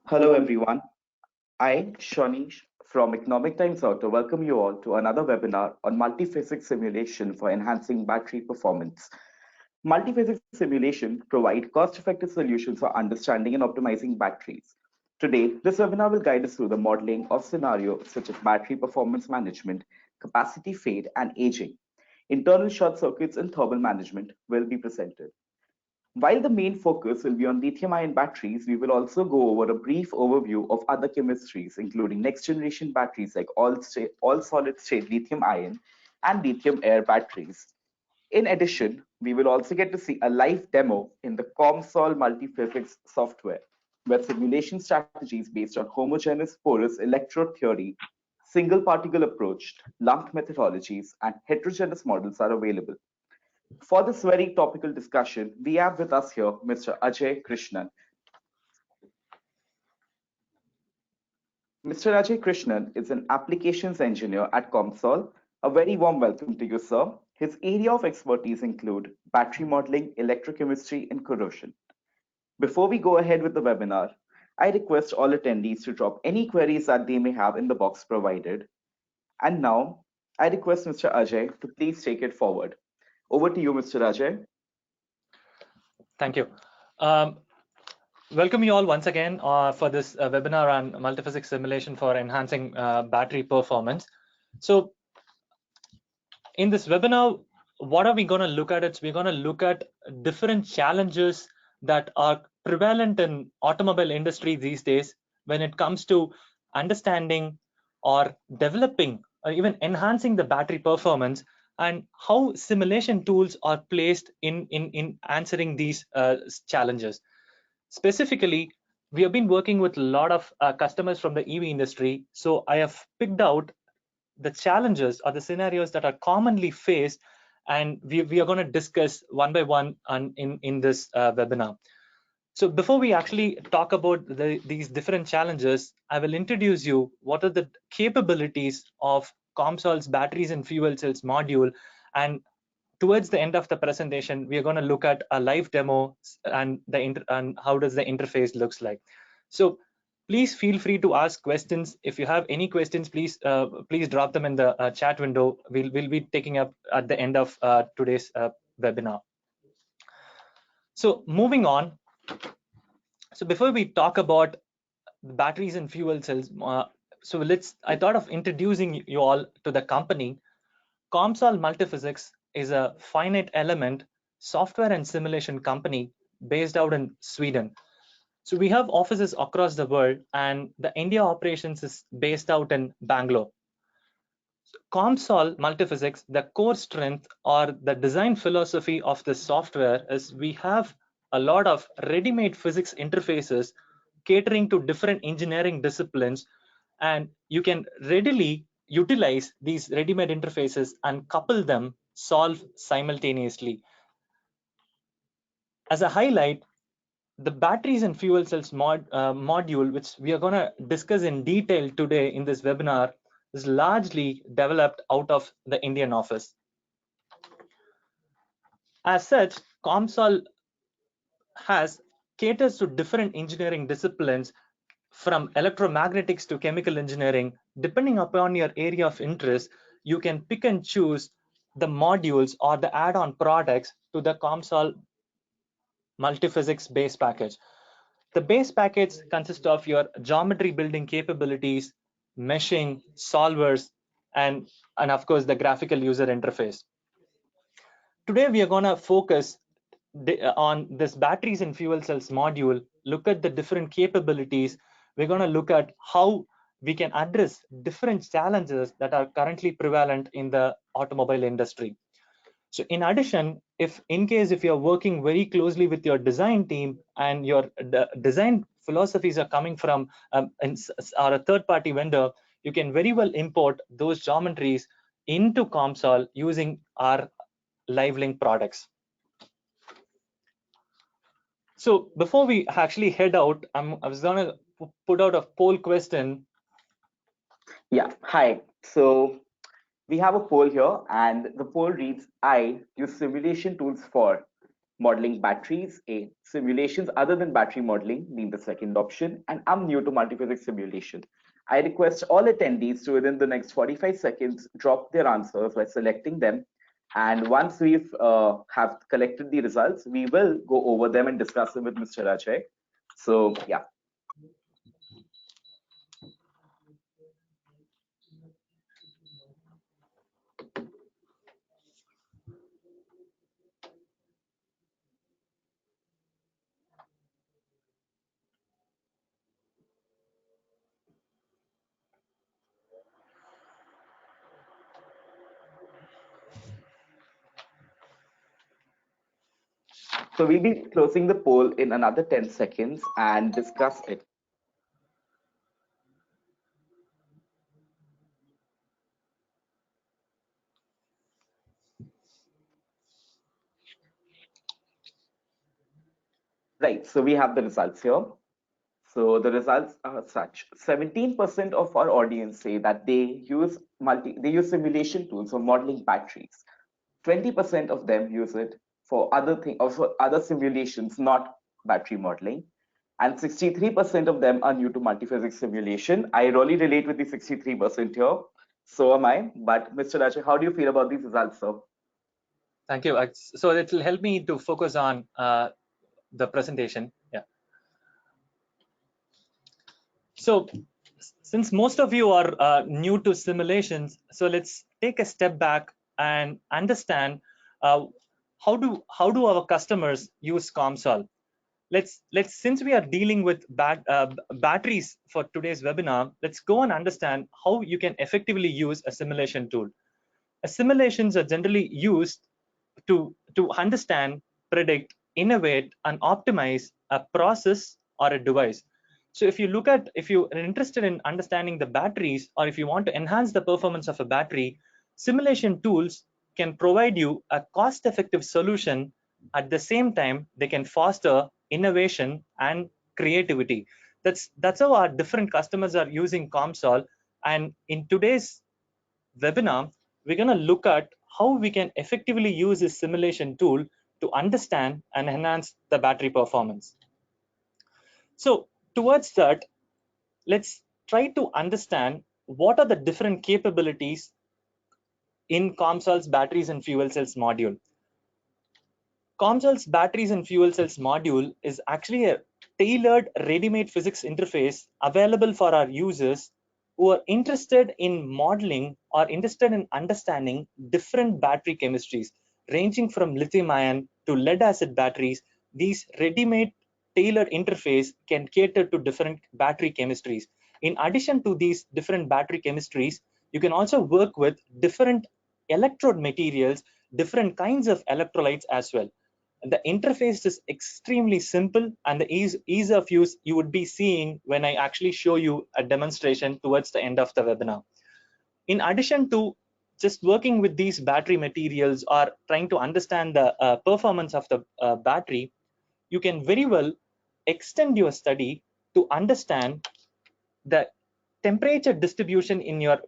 Hello, everyone. I, Shanish from Economic Times Auto, welcome you all to another webinar on multiphysics simulation for enhancing battery performance. Multiphysics simulation provide cost-effective solutions for understanding and optimizing batteries. Today, this webinar will guide us through the modeling of scenarios such as battery performance management, capacity fade, and aging. Internal short circuits and thermal management will be presented. While the main focus will be on lithium-ion batteries, we will also go over a brief overview of other chemistries, including next-generation batteries like all-solid-state lithium-ion and lithium-air batteries. In addition, we will also get to see a live demo in the COMSOL multiphysics software, where simulation strategies based on homogeneous porous electrode theory, single particle approach, lumped methodologies, and heterogeneous models are available. For this very topical discussion, we have with us here Mr. Ajay Krishnan. Mr. Ajay Krishnan is an applications engineer at COMSOL. A very warm welcome to you, sir. His area of expertise include battery modeling, electrochemistry, and corrosion. Before we go ahead with the webinar, I request all attendees to drop any queries that they may have in the box provided. And now, I request Mr. Ajay to please take it forward. Over to you, Mr. Ajay. Thank you. Welcome you all once again for this webinar on multiphysics simulation for enhancing battery performance. So in this webinar, what are we going to look at? We're going to look at different challenges that are prevalent in automobile industry these days when it comes to understanding or developing or even enhancing the battery performance, and how simulation tools are placed in answering these challenges. Specifically, we have been working with a lot of customers from the EV industry. So I have picked out the challenges or the scenarios that are commonly faced, and we are going to discuss one by one in this webinar. So before we actually talk about these different challenges, I will introduce you what are the capabilities of COMSOL's batteries and fuel cells module. And towards the end of the presentation, we are going to look at a live demo and how does the interface looks like. So please feel free to ask questions. If you have any questions, please drop them in the chat window. We'll be taking up at the end of today's webinar. So moving on. So before we talk about batteries and fuel cells, I thought of introducing you all to the company. COMSOL Multiphysics is a finite element software and simulation company based out in Sweden. So we have offices across the world, and the India operations is based out in Bangalore. COMSOL Multiphysics, the core strength or the design philosophy of this software is we have a lot of ready-made physics interfaces catering to different engineering disciplines, and you can readily utilize these ready-made interfaces and couple them, solve simultaneously. As a highlight, the batteries and fuel cells module, which we are going to discuss in detail today in this webinar, is largely developed out of the Indian office. As such, COMSOL caters to different engineering disciplines from electromagnetics to chemical engineering. Depending upon your area of interest, you can pick and choose the modules or the add-on products to the COMSOL Multiphysics base package. The base package consists of your geometry building capabilities, meshing, solvers, and of course the graphical user interface. Today we are going to focus on this batteries and fuel cells module, look at the different capabilities. We're going to look at how we can address different challenges that are currently prevalent in the automobile industry. So in addition, if you're working very closely with your design team and your design philosophies are coming from or a third-party vendor, you can very well import those geometries into COMSOL using our LiveLink products. So before we actually head out, I was going to put out a poll question. Yeah, hi. So we have a poll here, and the poll reads, I use simulation tools for. Modeling batteries, A. Simulations other than battery modeling, being the second option. And I'm new to multiphysics simulation. I request all attendees to, within the next 45 seconds, drop their answers by selecting them. And once we've have collected the results, we will go over them and discuss them with Mr. Ajay. So yeah. So we'll be closing the poll in another 10 seconds and discuss it. Right, so we have the results here. So the results are such: 17% of our audience say that they use simulation tools for modeling batteries. 20% of them use it for other simulations, not battery modeling. And 63% of them are new to multiphysics simulation. I really relate with the 63% here. So am I. But Mr. Rajay, how do you feel about these results, sir? Thank you. So it will help me to focus on the presentation. Yeah. So since most of you are new to simulations, so let's take a step back and understand uh, how do our customers use COMSOL. Let's since we are dealing with batteries for today's webinar, let's go and understand how you can effectively use a simulation tool. Simulations are generally used to understand, predict, innovate, and optimize a process or a device. So if you are interested in understanding the batteries, or if you want to enhance the performance of a battery, simulation tools can provide you a cost-effective solution. At the same time, they can foster innovation and creativity. That's how our different customers are using COMSOL. And in today's webinar, we're going to look at how we can effectively use this simulation tool to understand and enhance the battery performance. So towards that, let's try to understand what are the different capabilities in COMSOL's batteries and fuel cells module. COMSOL's batteries and fuel cells module is actually a tailored ready-made physics interface available for our users who are interested in modeling or interested in understanding different battery chemistries, ranging from lithium ion to lead acid batteries. These ready-made tailored interface can cater to different battery chemistries. In addition to these different battery chemistries, you can also work with different electrode materials, different kinds of electrolytes as well. The interface is extremely simple, and the ease of use you would be seeing when I actually show you a demonstration towards the end of the webinar. In addition to just working with these battery materials or trying to understand the performance of the battery, you can very well extend your study to understand the temperature distribution in your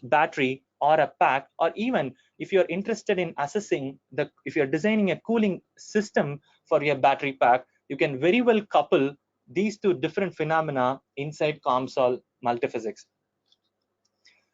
battery or a pack, or even if you're interested in assessing if you're designing a cooling system for your battery pack, you can very well couple these two different phenomena inside COMSOL multiphysics.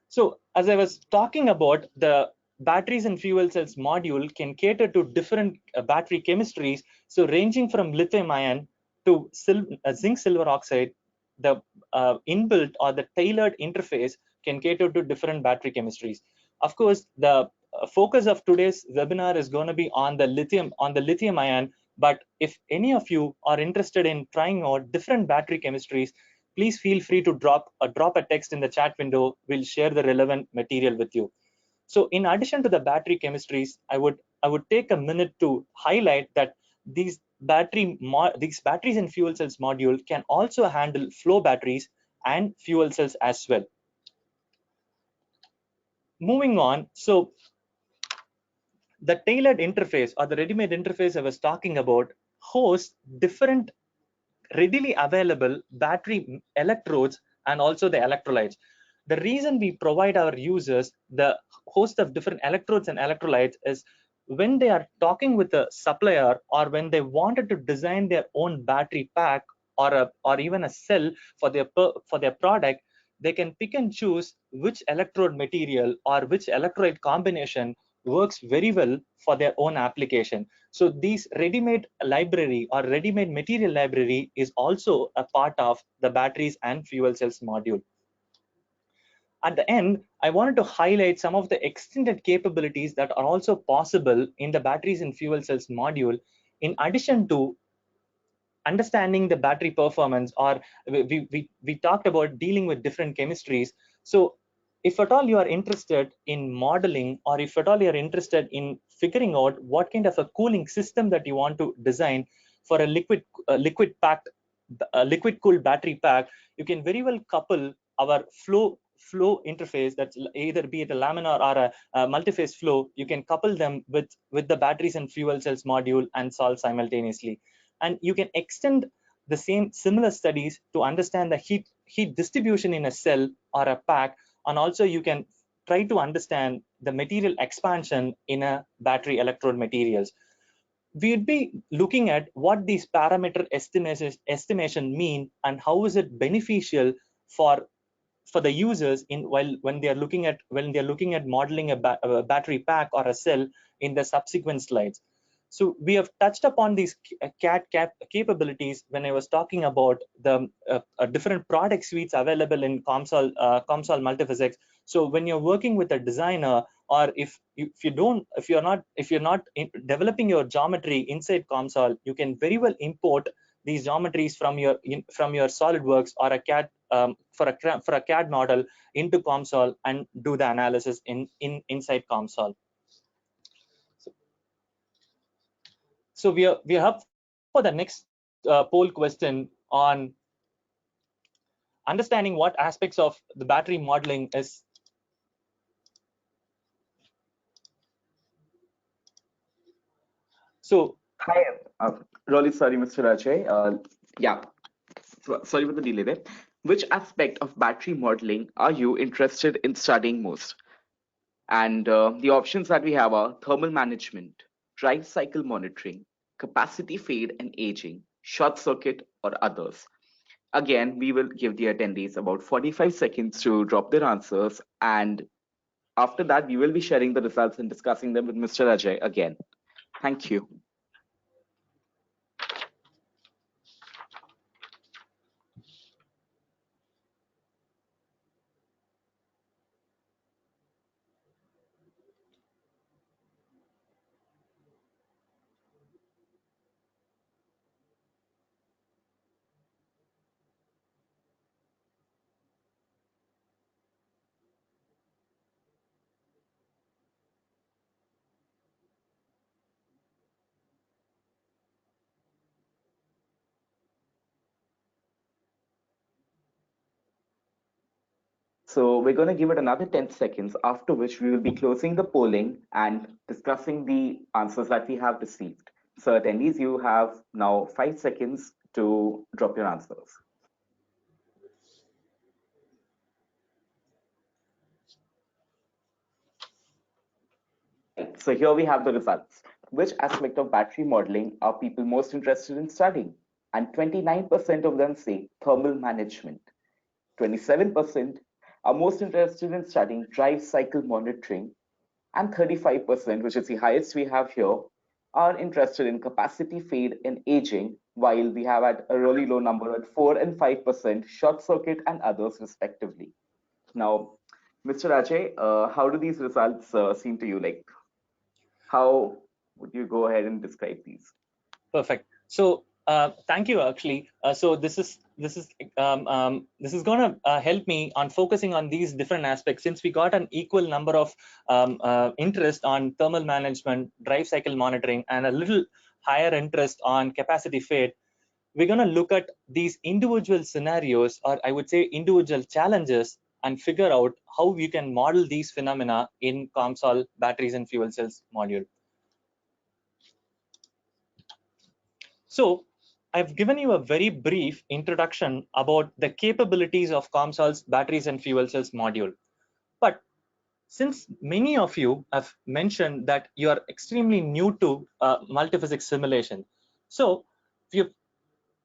So as I was talking about, the batteries and fuel cells module can cater to different battery chemistries. So ranging from lithium ion to zinc silver oxide, the inbuilt or the tailored interface can cater to different battery chemistries. Of course, the focus of today's webinar is going to be on the lithium ion. But if any of you are interested in trying out different battery chemistries, please feel free to drop a text in the chat window. We'll share the relevant material with you. So in addition to the battery chemistries, I would take a minute to highlight that these batteries and fuel cells module can also handle flow batteries and fuel cells as well. Moving on, so the tailored interface or the ready-made interface I was talking about hosts different readily available battery electrodes and also the electrolytes. The reason we provide our users the host of different electrodes and electrolytes is when they are talking with a supplier, or when they wanted to design their own battery pack, or even a cell for their product, they can pick and choose which electrode material or which electrolyte combination works very well for their own application. So these ready-made library or ready-made material library is also a part of the batteries and fuel cells module. At the end, I wanted to highlight some of the extended capabilities that are also possible in the batteries and fuel cells module, in addition to understanding the battery performance, or we talked about dealing with different chemistries. So if at all you are interested in modeling, or if at all you are interested in figuring out what kind of a cooling system that you want to design for a liquid cooled battery pack, you can very well couple our flow interface, that's either be it a laminar or a multi-phase flow. You can couple them with the batteries and fuel cells module and solve simultaneously. And you can extend the similar studies to understand the heat distribution in a cell or a pack, and also you can try to understand the material expansion in a battery electrode materials. We'd be looking at what these parameter estimation mean, and how is it beneficial for the users in when they're looking at modeling a battery pack or a cell in the subsequent slides. So we have touched upon these CAD capabilities when I was talking about the different product suites available in COMSOL Multiphysics. So when you're working with a designer, or if you're not developing your geometry inside COMSOL, you can very well import these geometries from your SolidWorks or a CAD for a CAD model into COMSOL and do the analysis inside COMSOL. So we are up for the next poll question on understanding what aspects of the battery modeling is. So Hi, really sorry, Mr. Ajay. Yeah, sorry for the delay there. Which aspect of battery modeling are you interested in studying most? And the options that we have are thermal management, drive cycle monitoring, capacity fade and aging, short circuit, or others. Again, we will give the attendees about 45 seconds to drop their answers, and after that, we will be sharing the results and discussing them with Mr. Ajay again. Thank you. So we're going to give it another 10 seconds, after which we will be closing the polling and discussing the answers that we have received. So attendees, you have now 5 seconds to drop your answers. Right, so here we have the results. Which aspect of battery modeling are people most interested in studying? And 29% of them say thermal management. 27% are most interested in studying drive cycle monitoring, and 35%, which is the highest we have here, are interested in capacity fade and aging, while we have at a really low number at 4 and 5% short circuit and others, respectively. Now, Mr. Ajay, how do these results seem to you? Like, how would you go ahead and describe these? perfect. So thank you. Actually, so this is going to help me on focusing on these different aspects, since we got an equal number of interest on thermal management, drive cycle monitoring, and a little higher interest on capacity fade. We're going to look at these individual scenarios, or I would say individual challenges, and figure out how we can model these phenomena in COMSOL batteries and fuel cells module. So I've given you a very brief introduction about the capabilities of COMSOL's batteries and fuel cells module. But since many of you have mentioned that you are extremely new to multiphysics simulation, so we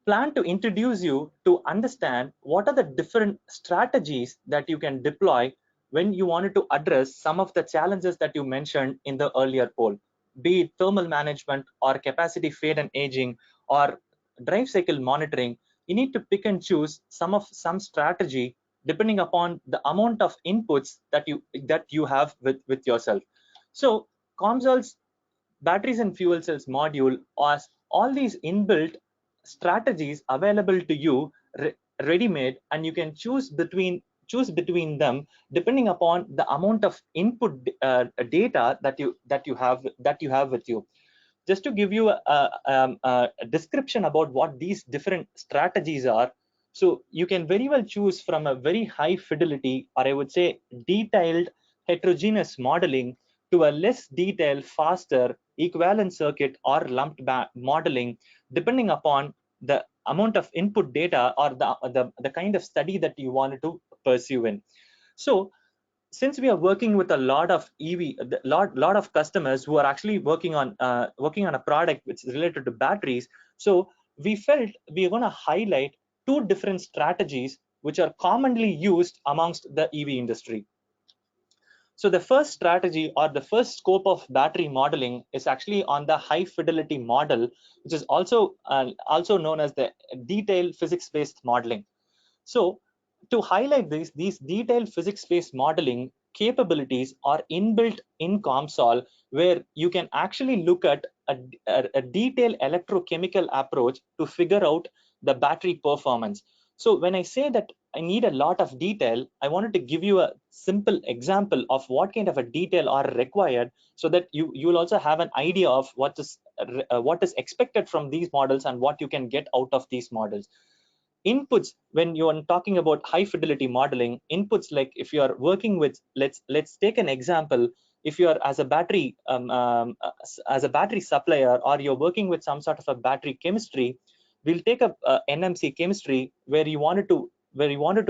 plan to introduce you to understand what are the different strategies that you can deploy when you wanted to address some of the challenges that you mentioned in the earlier poll, be it thermal management or capacity fade and aging or drive cycle monitoring. You need to pick and choose some strategy depending upon the amount of inputs that you have with yourself. So COMSOL's batteries and fuel cells module has all these inbuilt strategies available to you ready-made, and you can choose between them depending upon the amount of input data that you have with you. Just to give you a description about what these different strategies are, so you can very well choose from a very high fidelity, or I would say detailed heterogeneous modeling, to a less detailed, faster equivalent circuit or lumped modeling, depending upon the amount of input data or the kind of study that you wanted to pursue in. So since we are working with a lot of lot of customers who are actually working on a product which is related to batteries, so we felt we are going to highlight two different strategies which are commonly used amongst the EV industry. So the first strategy or the first scope of battery modeling is actually on the high fidelity model, which is also known as the detailed physics based modeling. So to highlight these detailed physics-based modeling capabilities are inbuilt in COMSOL, where you can actually look at a detailed electrochemical approach to figure out the battery performance. So when I say that I need a lot of detail, I wanted to give you a simple example of what kind of a detail are required, so that you will also have an idea of what is expected from these models and what you can get out of these models. Inputs, when you are talking about high fidelity modeling, inputs, like if you are working with, let's take an example. If you are as a battery supplier, or you're working with some sort of a battery chemistry, we'll take a NMC chemistry where you wanted to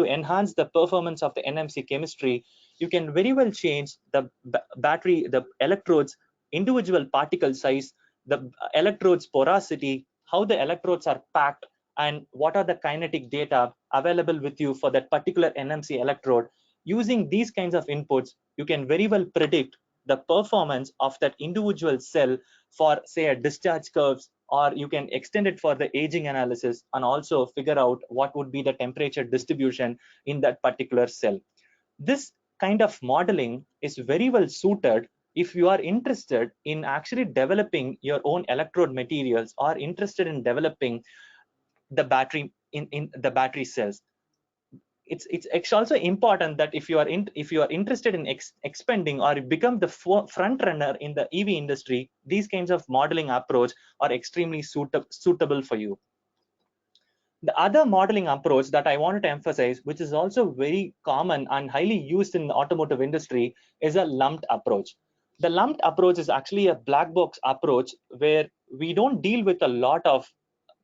enhance the performance of the NMC chemistry. You can very well change the battery, the electrodes individual particle size, the electrodes porosity, how the electrodes are packed, and what are the kinetic data available with you for that particular NMC electrode. Using these kinds of inputs, you can very well predict the performance of that individual cell for, say, a discharge curves, or you can extend it for the aging analysis and also figure out what would be the temperature distribution in that particular cell. This kind of modeling is very well suited if you are interested in actually developing your own electrode materials, or interested in developing the battery in the battery cells. It's also important that if you are interested in expanding or become the front runner in the EV industry, these kinds of modeling approach are extremely suitable for you. The other modeling approach that I wanted to emphasize, which is also very common and highly used in the automotive industry, is a lumped approach. The lumped approach is actually a black box approach where we don't deal with a lot of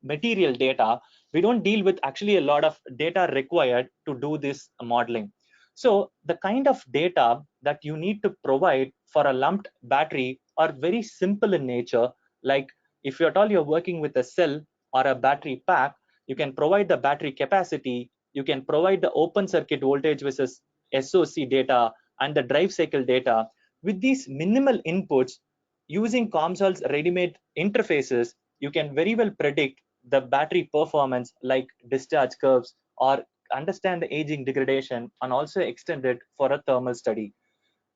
material data. We don't deal with actually a lot of data required to do this modeling. So the kind of data that you need to provide for a lumped battery are very simple in nature. Like if you're at all you're working with a cell or a battery pack, you can provide the battery capacity, you can provide the open circuit voltage versus SOC data and the drive cycle data. With these minimal inputs, using COMSOL's ready-made interfaces, you can very well predict the battery performance, like discharge curves, or understand the aging degradation, and also extend it for a thermal study.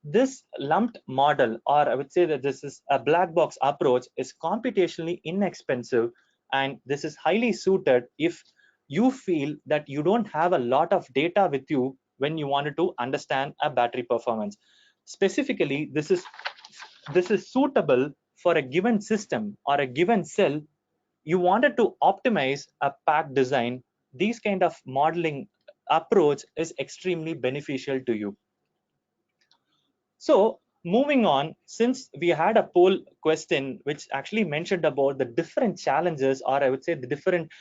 This lumped model, or I would say that this is a black box approach, is computationally inexpensive, and this is highly suited if you feel that you don't have a lot of data with you when you wanted to understand a battery performance. Specifically, this is suitable for a given system or a given cell. You wanted to optimize a pack design. These kind of modeling approach is extremely beneficial to you. So moving on, since we had a poll question which actually mentioned about the different challenges, or I would say the different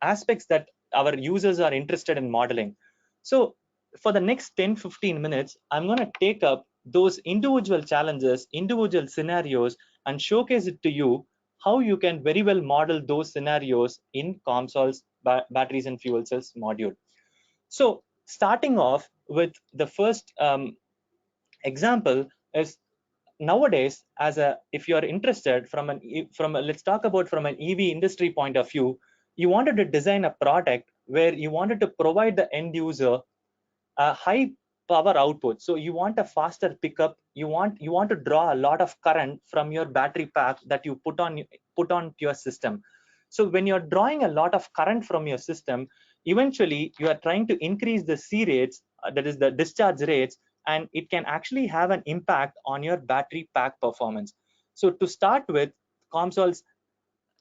aspects that our users are interested in modeling. So for the next 10-15 minutes, I'm going to take up those individual challenges, individual scenarios, and showcase it to you how you can very well model those scenarios in COMSOL's batteries and fuel cells module. So starting off with the first example is, nowadays, as a, if you're interested let's talk about from an EV industry point of view, you wanted to design a product where you wanted to provide the end user a high power output. So you want a faster pickup, you want to draw a lot of current from your battery pack that you put on your system. So when you're drawing a lot of current from your system, eventually you are trying to increase the C rates, that is the discharge rates, and it can actually have an impact on your battery pack performance. So to start with, COMSOL's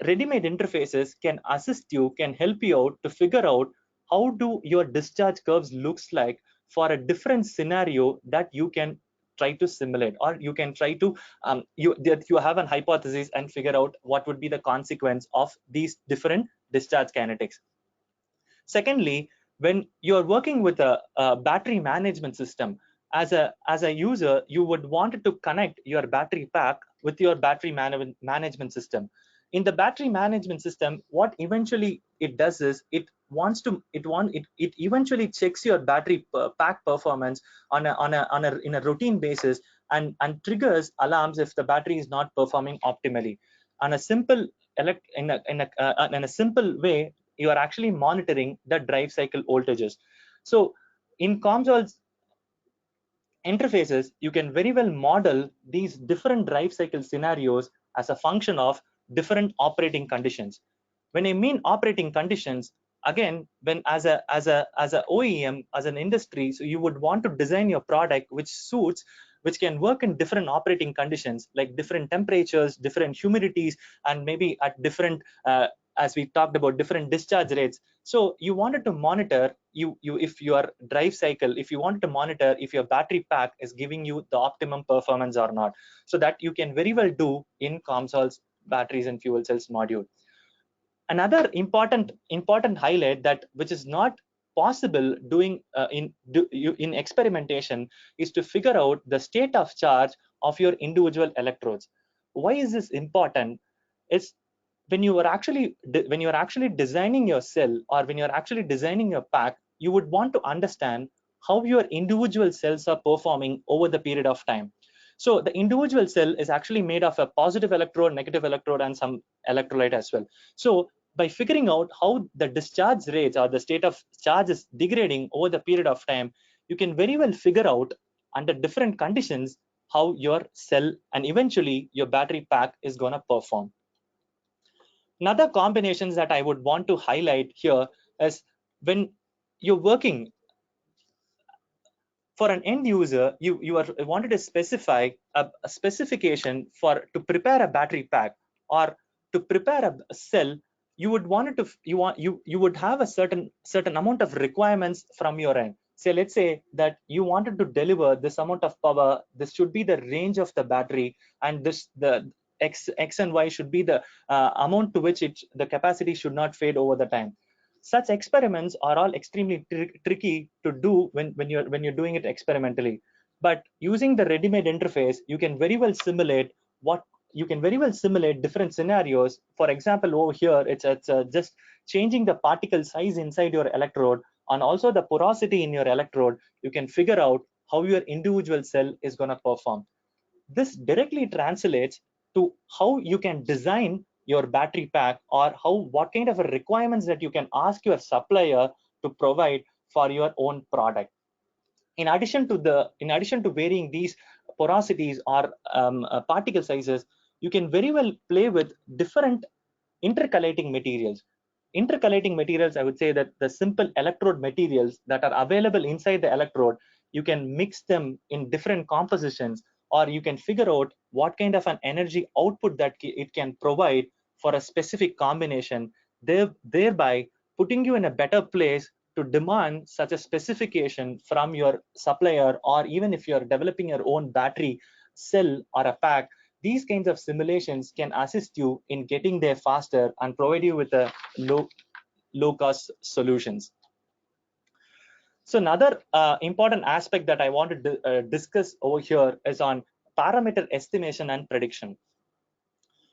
ready-made interfaces can assist you, can help you out to figure out how do your discharge curves looks like for a different scenario that you can try to simulate, or you can try to you have an hypothesis and figure out what would be the consequence of these different discharge kinetics. Secondly, when you're working with a battery management system, as a user, you would want to connect your battery pack with your battery management system. In the battery management system, what eventually it does is it eventually checks your battery pack performance in a routine basis, and triggers alarms if the battery is not performing optimally. On a simple in a simple way, you are actually monitoring the drive cycle voltages. So in COMSOL's interfaces, you can very well model these different drive cycle scenarios as a function of different operating conditions. When I mean operating conditions, again, when as a OEM, as an industry, so you would want to design your product which can work in different operating conditions, like different temperatures, different humidities, and maybe at different as we talked about, different discharge rates. So you wanted to monitor if your drive cycle, if you wanted to monitor if your battery pack is giving you the optimum performance or not. So that you can very well do in COMSOL's batteries and fuel cells module. Another important highlight, that which is not possible doing in experimentation, is to figure out the state of charge of your individual electrodes. Why is this important? It's when you are actually designing your cell, or when you're actually designing your pack, you would want to understand how your individual cells are performing over the period of time. So the individual cell is actually made of a positive electrode, negative electrode, and some electrolyte as well. So by figuring out how the discharge rates or the state of charge is degrading over the period of time, you can very well figure out under different conditions how your cell and eventually your battery pack is going to perform. Another combinations that I would want to highlight here is, when you're working for an end user, you are wanted to specify a specification for to prepare a battery pack or to prepare a cell. You would want it to you would have a certain amount of requirements from your end. Say, let's say that you wanted to deliver this amount of power. This should be the range of the battery, and the x and y should be the amount to which the capacity should not fade over the time. Such experiments are all extremely tricky to do when you're doing it experimentally. But using the ready-made interface, you can very well simulate different scenarios. For example, over here, it's just changing the particle size inside your electrode, and also the porosity in your electrode. You can figure out how your individual cell is going to perform. This directly translates to how you can design your battery pack, or what kind of requirements that you can ask your supplier to provide for your own product. In addition to varying these porosities or particle sizes, you can very well play with different intercalating materials. Intercalating materials, I would say that the simple electrode materials that are available inside the electrode, you can mix them in different compositions, or you can figure out what kind of an energy output that it can provide for a specific combination, thereby putting you in a better place to demand such a specification from your supplier. Or even if you're developing your own battery cell or a pack, these kinds of simulations can assist you in getting there faster and provide you with a low cost solutions. So another important aspect that I want to discuss over here is on parameter estimation and prediction.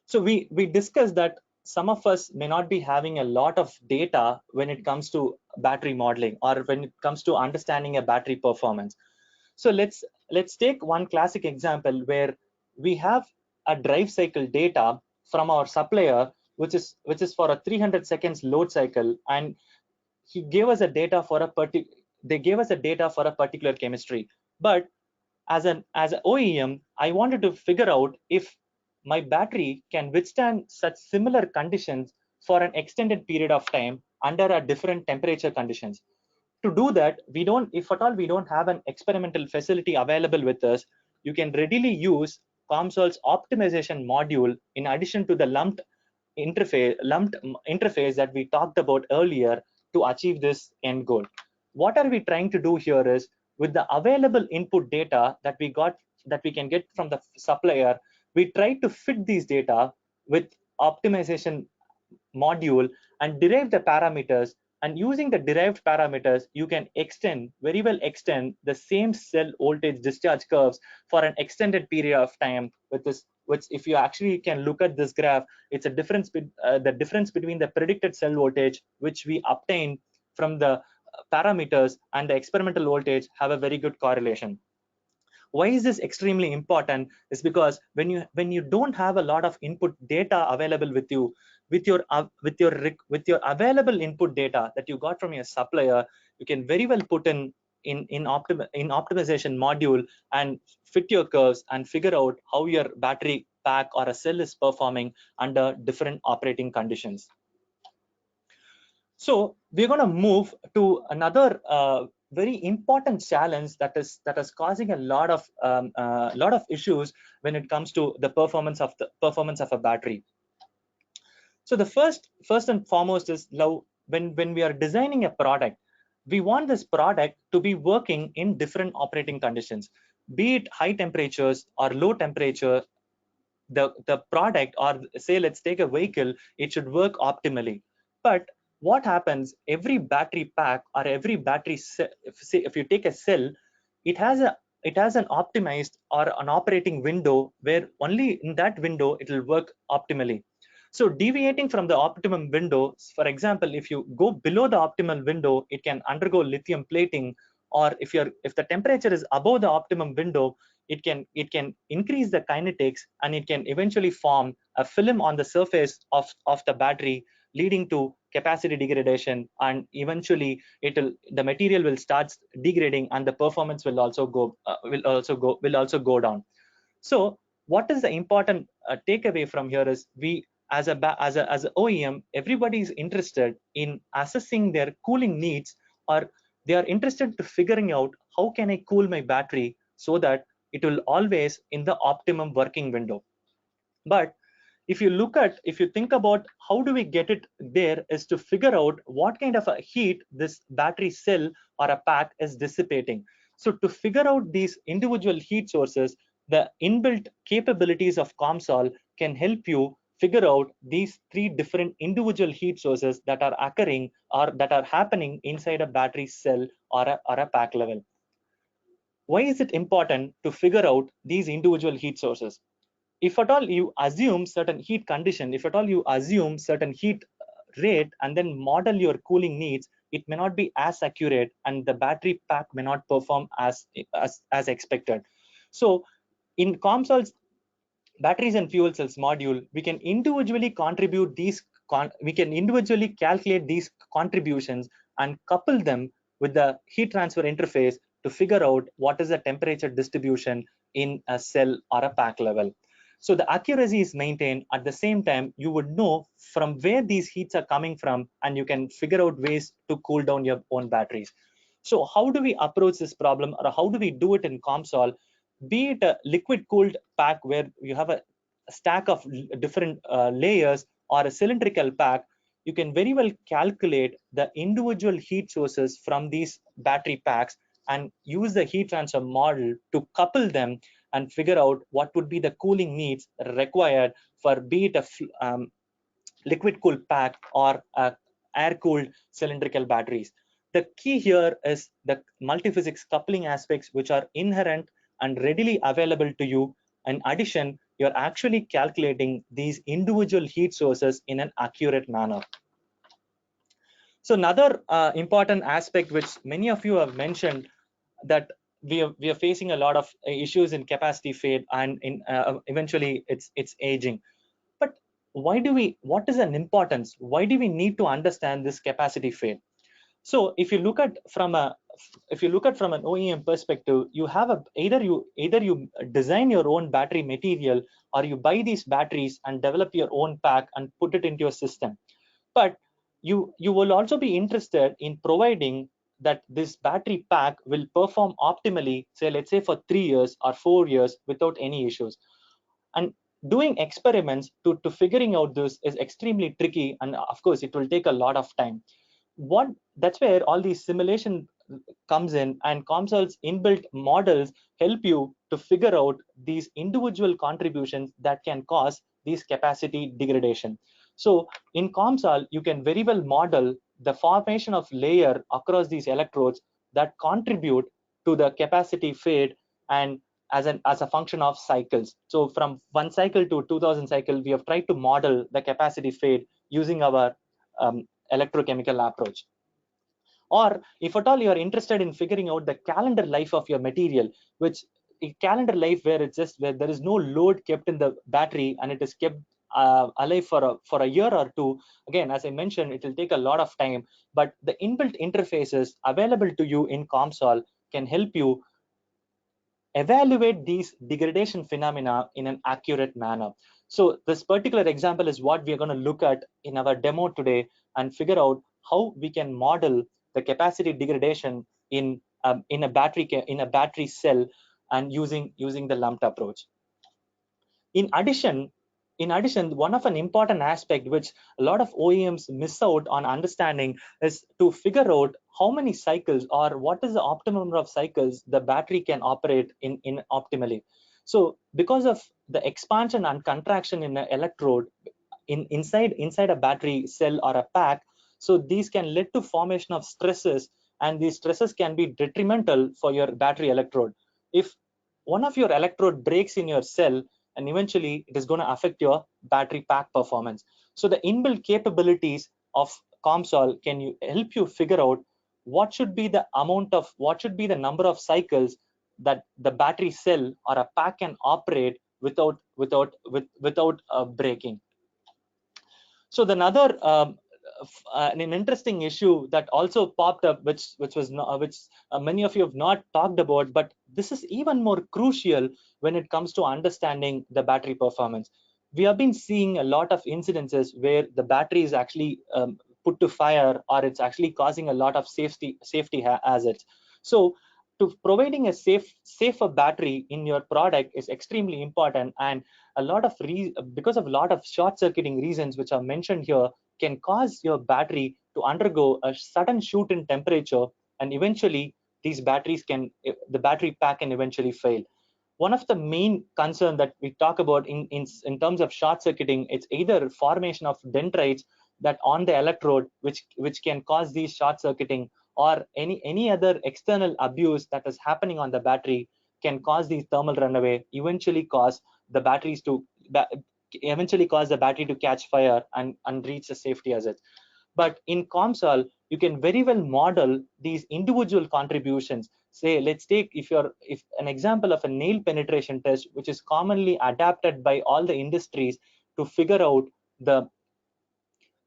So we discussed that some of us may not be having a lot of data when it comes to battery modeling or when it comes to understanding a battery performance. So let's take one classic example where we have a drive cycle data from our supplier, which is for a 300 seconds load cycle, and he gave us a data for a they gave us a data for a particular chemistry. But as an OEM, I wanted to figure out if my battery can withstand such similar conditions for an extended period of time under a different temperature conditions. To do that, we don't, if at all we don't have an experimental facility available with us, you can readily use COMSOL's optimization module in addition to the lumped interface that we talked about earlier to achieve this end goal. What are we trying to do here is, with the available input data that we can get from the supplier, we try to fit these data with optimization module and derive the parameters. And using the derived parameters, you can very well extend the same cell voltage discharge curves for an extended period of time with this, which if you actually can look at this graph, it's a difference the difference between the predicted cell voltage which we obtain from the parameters and the experimental voltage have a very good correlation. Why is this extremely important is because when you don't have a lot of input data available with you, with your available input data that you got from your supplier, you can very well put in optimization module and fit your curves and figure out how your battery pack or a cell is performing under different operating conditions. So we're going to move to another very important challenge that is causing a lot of issues when it comes to the performance of a battery. So the first and foremost is now when we are designing a product, we want this product to be working in different operating conditions, be it high temperatures or low temperature. The product, or say let's take a vehicle, it should work optimally. But what happens, every battery pack or every battery cell, if you take a cell, it has an optimized or an operating window where only in that window it will work optimally. So deviating from the optimum window, for example, if you go below the optimal window, it can undergo lithium plating. Or if the temperature is above the optimum window, it can increase the kinetics, and it can eventually form a film on the surface of the battery, leading to capacity degradation, and eventually the material will start degrading, and the performance will also go down. So what is the important takeaway from here is, we as a OEM, everybody is interested in assessing their cooling needs, or they are interested to figuring out how can I cool my battery so that it will always in the optimum working window. But if you think about how do we get it there, is to figure out what kind of a heat this battery cell or a pack is dissipating. So to figure out these individual heat sources, the inbuilt capabilities of COMSOL can help you figure out these three different individual heat sources that are occurring or that are happening inside a battery cell or a pack level. Why is it important to figure out these individual heat sources? If at all you assume certain heat condition, if at all you assume certain heat rate and then model your cooling needs, it may not be as accurate, and the battery pack may not perform as expected. So in COMSOL's batteries and fuel cells module, we can individually contribute we can individually calculate these contributions and couple them with the heat transfer interface to figure out what is the temperature distribution in a cell or a pack level. So the accuracy is maintained. At the same time, you would know from where these heats are coming from, and you can figure out ways to cool down your own batteries. So how do we approach this problem, or how do we do it in COMSOL? Be it a liquid cooled pack where you have a stack of different layers, or a cylindrical pack, you can very well calculate the individual heat sources from these battery packs and use the heat transfer model to couple them and figure out what would be the cooling needs required for, be it a liquid cooled pack or air cooled cylindrical batteries. The key here is the multiphysics coupling aspects, which are inherent and readily available to you. In addition, you're actually calculating these individual heat sources in an accurate manner. So another important aspect which many of you have mentioned, that we are facing a lot of issues in capacity fade, and in eventually it's aging. But what is an importance? Why do we need to understand this capacity fade? So if you look at from an OEM perspective, you have either you design your own battery material, or you buy these batteries and develop your own pack and put it into your system. But you will also be interested in providing that this battery pack will perform optimally, say let's say for 3 years or 4 years without any issues. And doing experiments to figuring out this is extremely tricky, and of course it will take a lot of time. What That's where all these simulation comes in, and COMSOL's inbuilt models help you to figure out these individual contributions that can cause these capacity degradation. So in COMSOL, you can very well model the formation of layer across these electrodes that contribute to the capacity fade, and as a function of cycles. So from 1 cycle to 2000 cycle, we have tried to model the capacity fade using our electrochemical approach. Or if at all you are interested in figuring out the calendar life of your material, which a calendar life where it's just where there is no load kept in the battery and it is kept alive for a year or two. Again, as I mentioned, it will take a lot of time, but the inbuilt interfaces available to you in COMSOL can help you evaluate these degradation phenomena in an accurate manner. So this particular example is what we are going to look at in our demo today, and figure out how we can model the capacity degradation in a battery cell, and using the lumped approach. In addition, one of an important aspect which a lot of OEMs miss out on understanding is to figure out how many cycles, or what is the optimum number of cycles the battery can operate in optimally. So because of the expansion and contraction in an electrode inside a battery cell or a pack, so these can lead to formation of stresses, and these stresses can be detrimental for your battery electrode. If one of your electrode breaks in your cell, and eventually it is going to affect your battery pack performance. So the inbuilt capabilities of COMSOL can help you figure out what should be the number of cycles that the battery cell or a pack can operate without breaking. So the another an interesting issue that also popped up, which many of you have not talked about, but this is even more crucial when it comes to understanding the battery performance. We have been seeing a lot of incidences where the battery is actually put to fire, or it's actually causing a lot of safety hazards. So to providing a safer battery in your product is extremely important, and because of a lot of short circuiting reasons which are mentioned here, can cause your battery to undergo a sudden shoot in temperature, and eventually the battery pack can eventually fail. One of the main concern that we talk about in terms of short circuiting, it's either formation of dendrites that on the electrode, which can cause these short circuiting, or any other external abuse that is happening on the battery can cause these thermal runaway, eventually cause the battery to catch fire and reach the safety hazard. But in COMSOL, you can very well model these individual contributions. Say, let's take if an example of a nail penetration test, which is commonly adapted by all the industries to figure out the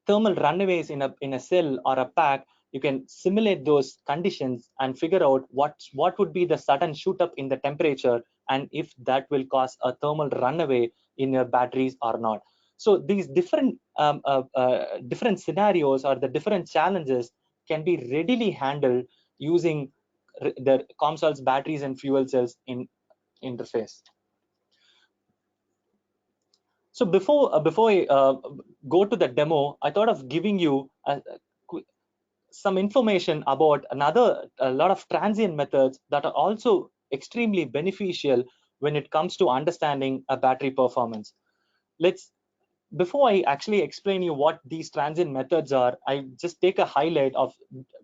thermal runaways in a cell or a pack. You can simulate those conditions and figure out what would be the sudden shoot up in the temperature, and if that will cause a thermal runaway in your batteries or not. So these different scenarios, or the different challenges, can be readily handled using the COMSOL's batteries and fuel cells in interface. So before I go to the demo, I thought of giving you some information about a lot of transient methods that are also extremely beneficial when it comes to understanding a battery performance. before I actually explain you what these transient methods are, I just take a highlight of,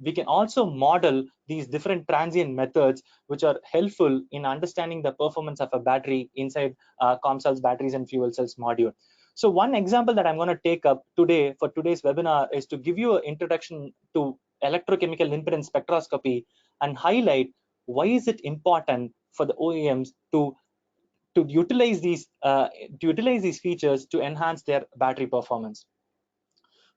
we can also model these different transient methods which are helpful in understanding the performance of a battery inside COMSOL's batteries and fuel cells module. So one example that I'm going to take up today for today's webinar is to give you an introduction to electrochemical impedance spectroscopy and highlight why is it important for the OEMs to utilize these features to enhance their battery performance.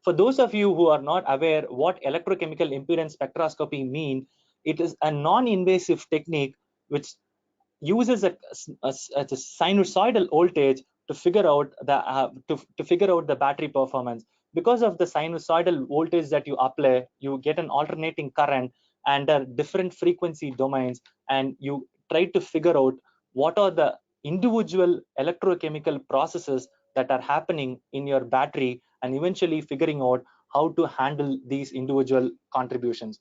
For those of you who are not aware what electrochemical impedance spectroscopy mean, it is a non-invasive technique which uses a sinusoidal voltage to figure out to figure out the battery performance. Because of the sinusoidal voltage that you apply, you get an alternating current under different frequency domains, and you try to figure out what are the individual electrochemical processes that are happening in your battery, and eventually figuring out how to handle these individual contributions.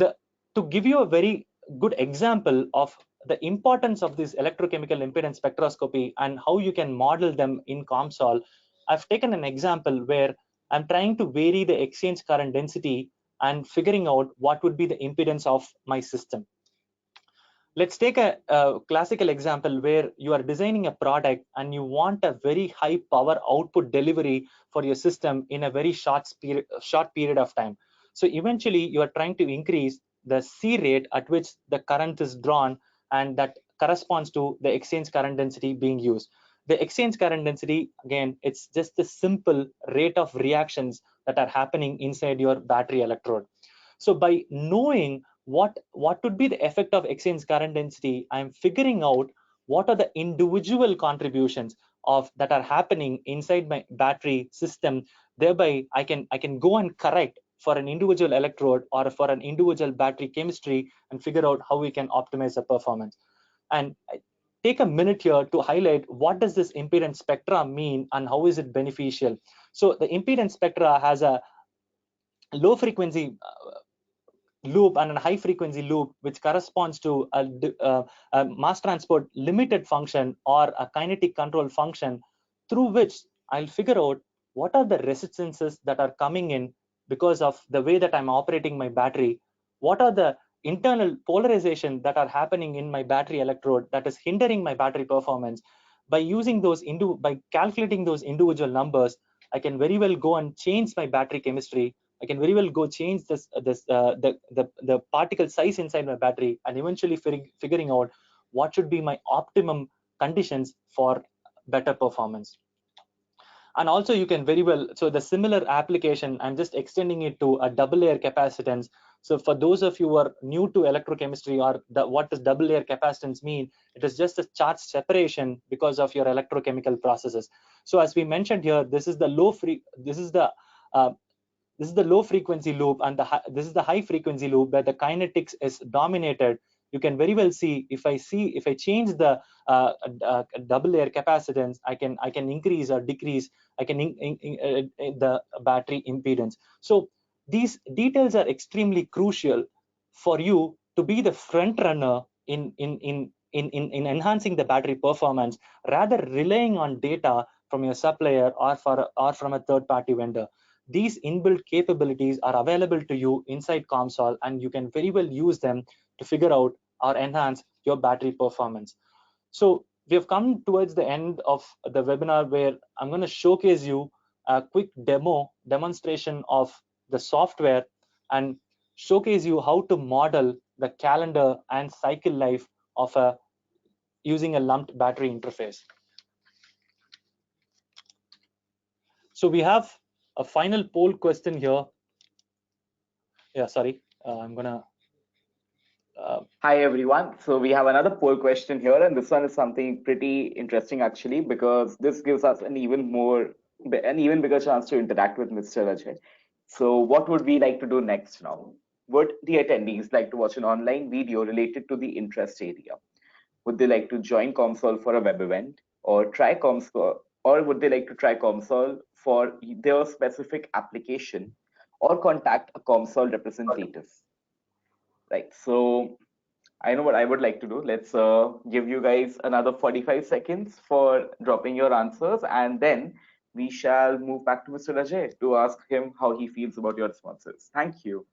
To give you a very good example of the importance of this electrochemical impedance spectroscopy and how you can model them in COMSOL, I've taken an example where I'm trying to vary the exchange current density and figuring out what would be the impedance of my system. Let's take a classical example where you are designing a product and you want a very high power output delivery for your system in a very short period of time. So eventually you are trying to increase the C rate at which the current is drawn, and that corresponds to the exchange current density being used. The exchange current density, again, it's just the simple rate of reactions that are happening inside your battery electrode. So by knowing what would be the effect of exchange current density, I'm figuring out what are the individual contributions of that are happening inside my battery system. Thereby I can go and correct for an individual electrode or for an individual battery chemistry and figure out how we can optimize the performance. And take a minute here to highlight what does this impedance spectra mean and how is it beneficial. So the impedance spectra has a low frequency loop and a high frequency loop, which corresponds to a mass transport limited function or a kinetic control function, through which I'll figure out what are the resistances that are coming in because of the way that I'm operating my battery, what are the internal polarization that are happening in my battery electrode that is hindering my battery performance. By using by calculating those individual numbers, I can very well go and change my battery chemistry. I can very well go change the particle size inside my battery, and eventually figuring out what should be my optimum conditions for better performance. And also you can very well, so the similar application, I'm just extending it to a double layer capacitance. So for those of you who are new to electrochemistry, or what does double layer capacitance mean, it is just a charge separation because of your electrochemical processes. So as we mentioned here, this is the uh, this is the low frequency loop, and this is the high frequency loop where the kinetics is dominated. You can very well see if I change the double layer capacitance, I can increase or decrease. I can the battery impedance. So these details are extremely crucial for you to be the front runner in enhancing the battery performance, rather relying on data from your supplier or from a third party vendor. These inbuilt capabilities are available to you inside COMSOL, and you can very well use them to figure out or enhance your battery performance. So we have come towards the end of the webinar, where I'm going to showcase you a quick demonstration of the software and showcase you how to model the calendar and cycle life of using a lumped battery interface. So we have a final poll question here. Yeah, sorry, I'm gonna Hi everyone. So we have another poll question here, and this one is something pretty interesting actually, because this gives us an even bigger chance to interact with Mr. Ajay. So what would we like to do next now? Would the attendees like to watch an online video related to the interest area? Would they like to join COMSOL for a web event, or try COMSOL, or would they like to try COMSOL for their specific application, or contact a COMSOL representative? Right. So I know what I would like to do. Let's give you guys another 45 seconds for dropping your answers, and then we shall move back to Mr. Ajay to ask him how he feels about your responses. Thank you.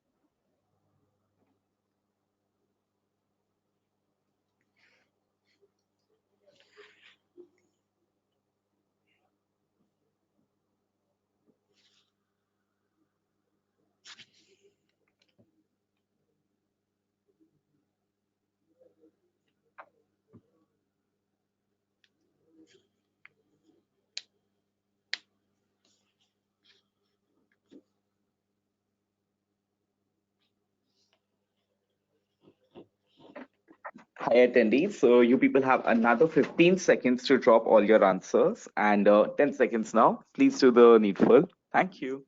Hi, attendees. So, you people have another 15 seconds to drop all your answers and 10 seconds now. Please do the needful. Thank you.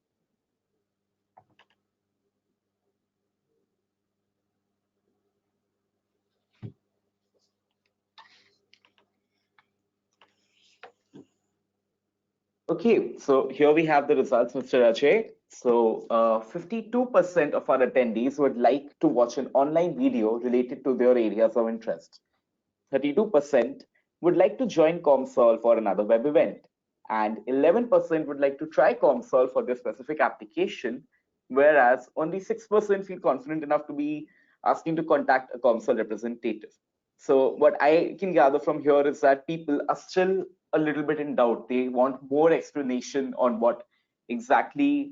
Okay, so here we have the results, Mr. Ajay. So, 52% of our attendees would like to watch an online video related to their areas of interest. 32% would like to join ComSol for another web event, and 11% would like to try ComSol for their specific application, whereas only 6% feel confident enough to be asking to contact a ComSol representative. So, what I can gather from here is that people are still a little bit in doubt. They want more explanation on what exactly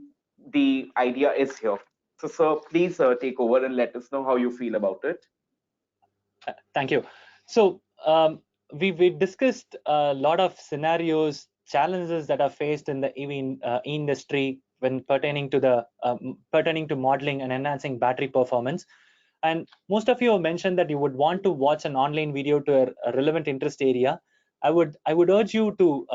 the idea is here. So, sir, please take over and let us know how you feel about it. Thank you. So we discussed a lot of scenarios, challenges that are faced in the EV industry when pertaining to modeling and enhancing battery performance. And most of you have mentioned that you would want to watch an online video to a relevant interest area. I would urge you to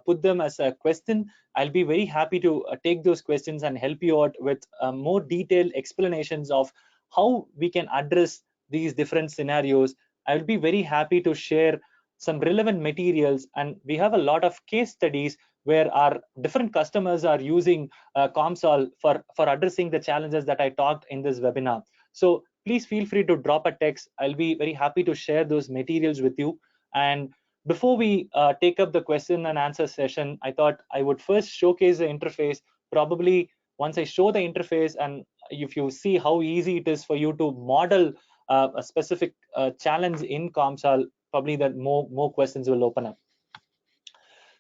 put them as a question. I'll be very happy to take those questions and help you out with more detailed explanations of how we can address these different scenarios. I will be very happy to share some relevant materials, and we have a lot of case studies where our different customers are using ComSol for addressing the challenges that I talked in this webinar. So please feel free to drop a text. I'll be very happy to share those materials with you. And before we take up the question and answer session, I thought I would first showcase the interface. Probably once I show the interface, and if you see how easy it is for you to model a specific challenge in ComSol, probably that more questions will open up.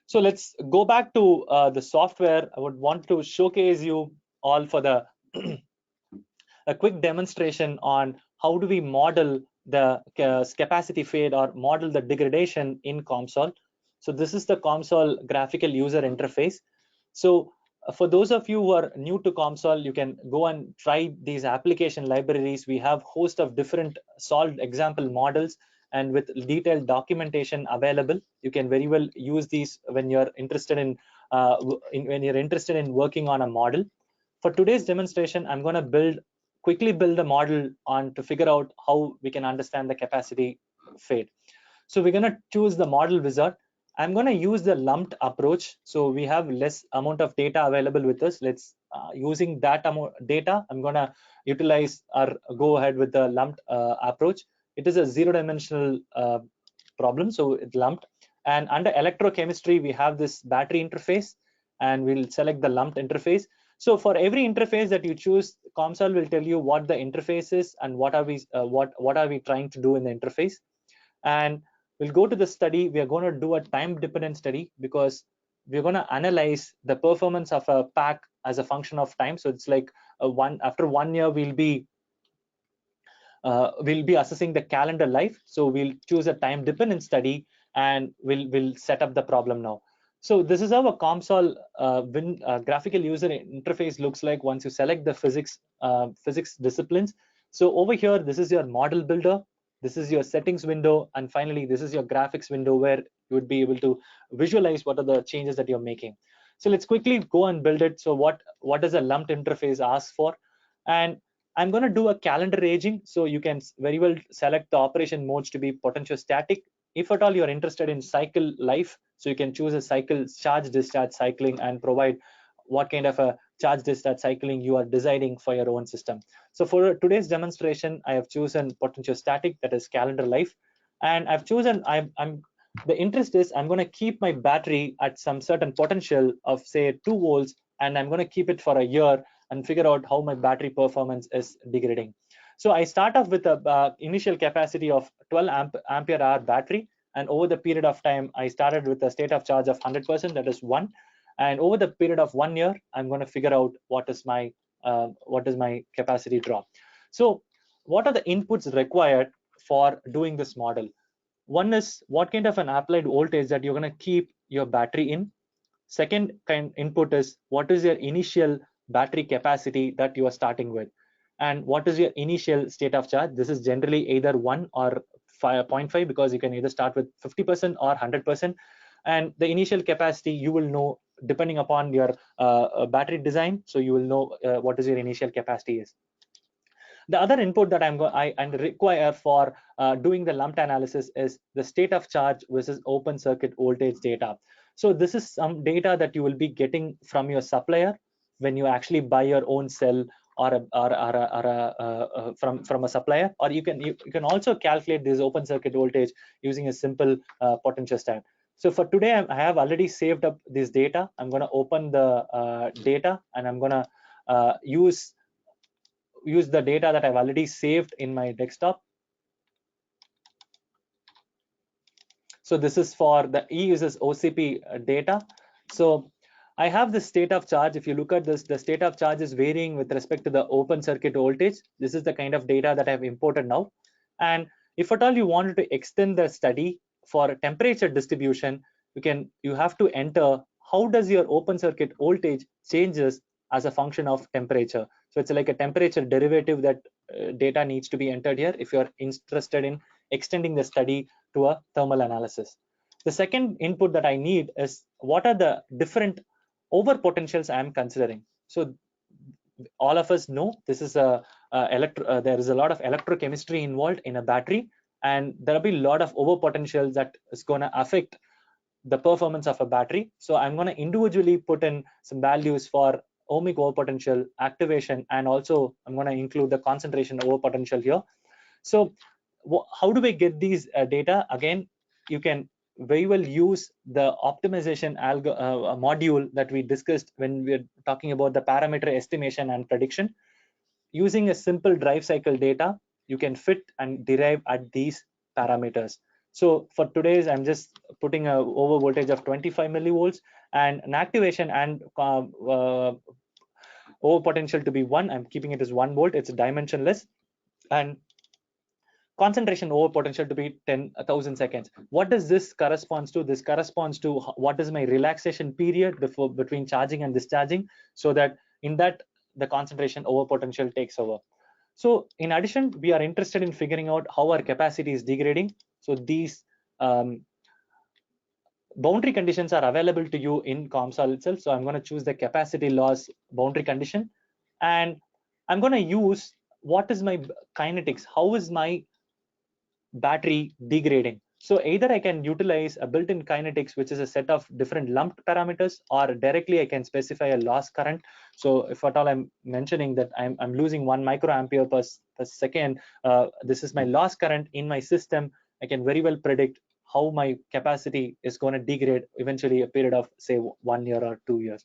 So let's go back to the software. I would want to showcase you all for the a quick demonstration on how do we model the capacity fade or model the degradation in ComSol. So this is the ComSol graphical user interface. So for those of you who are new to ComSol, you can go and try these application libraries. We have host of different solved example models, and with detailed documentation available. You can very well use these when you're interested in working on a model. For today's demonstration, I'm going to quickly build a model on to figure out how we can understand the capacity fade. So we're going to choose the model wizard. I'm going to use the lumped approach. So we have less amount of data available with us. Let's using that amount data, I'm going to utilize or go ahead with the lumped approach. It is a zero-dimensional problem, so it's lumped. And under electrochemistry, we have this battery interface, and we'll select the lumped interface. So for every interface that you choose, ComSol will tell you what the interface is and what are we trying to do in the interface. And we'll go to the study. We are going to do a time dependent study because we're going to analyze the performance of a pack as a function of time. So it's like after 1 year we'll be assessing the calendar life. So we'll choose a time dependent study, and we'll set up the problem now. So this is how a ComSol graphical user interface looks like once you select the physics disciplines. So over here, this is your model builder, this is your settings window, and finally this is your graphics window where you would be able to visualize what are the changes that you're making. So let's quickly go and build it. So what does a lumped interface ask for? And I'm going to do a calendar aging. So you can very well select the operation modes to be potentiostatic. If at all you're interested in cycle life, so you can choose a cycle charge discharge cycling and provide what kind of a charge discharge cycling you are designing for your own system. So for today's demonstration, I have chosen potentiostatic, that is calendar life, and I've chosen the interest is I'm going to keep my battery at some certain potential of say 2 volts, and I'm going to keep it for a year and figure out how my battery performance is degrading. So I start off with a initial capacity of 12 ampere hour battery, and over the period of time I started with a state of charge of 100%, that is 1, and over the period of 1 year I'm going to figure out what is my capacity drop. So what are the inputs required for doing this model? One is what kind of an applied voltage that you're going to keep your battery in. Second kind input is what is your initial battery capacity that you are starting with, and what is your initial state of charge. This is generally either 1 or 5.5, because you can either start with 50% or 100%. And the initial capacity you will know depending upon your battery design, so you will know what is your initial capacity is. The other input that I require for doing the lumped analysis is the state of charge versus open circuit voltage data. So this is some data that you will be getting from your supplier when you actually buy your own cell, from a supplier, or you can also calculate this open circuit voltage using a simple potentiostat. So for today, I have already saved up this data. I'm going to open the data, and I'm going to use the data that I've already saved in my desktop. So this is for the e-uses OCP data. So I have the state of charge. If you look at this, the state of charge is varying with respect to the open circuit voltage. This is the kind of data that I've imported now. And if at all you wanted to extend the study for temperature distribution, you have to enter how does your open circuit voltage changes as a function of temperature. So it's like a temperature derivative that data needs to be entered here if you're interested in extending the study to a thermal analysis. The second input that I need is what are the different over potentials I am considering. So all of us know this is there is a lot of electrochemistry involved in a battery, and there will be a lot of over potentials that is going to affect the performance of a battery. So I'm going to individually put in some values for ohmic over potential, activation, and also I'm going to include the concentration over potential here. So how do we get these data? Again, you can very well use the optimization module that we discussed when we were talking about the parameter estimation and prediction. Using a simple drive cycle data, you can fit and derive at these parameters. So for today's, I'm just putting a over voltage of 25 millivolts and an activation and over potential to be 1. I'm keeping it as 1 volt. It's dimensionless. And concentration over potential to be 10,000 seconds. What does this corresponds to? This corresponds to what is my relaxation period between charging and discharging, so that in that the concentration over potential takes over. So in addition, we are interested in figuring out how our capacity is degrading. So these boundary conditions are available to you in COMSOL itself. So I'm going to choose the capacity loss boundary condition, and I'm going to use what is my kinetics, how is my battery degrading. So either I can utilize a built-in kinetics, which is a set of different lumped parameters, or directly I can specify a loss current. So if at all I'm mentioning that I'm losing 1 microampere per second, this is my loss current in my system, I can very well predict how my capacity is going to degrade eventually a period of say 1 year or 2 years.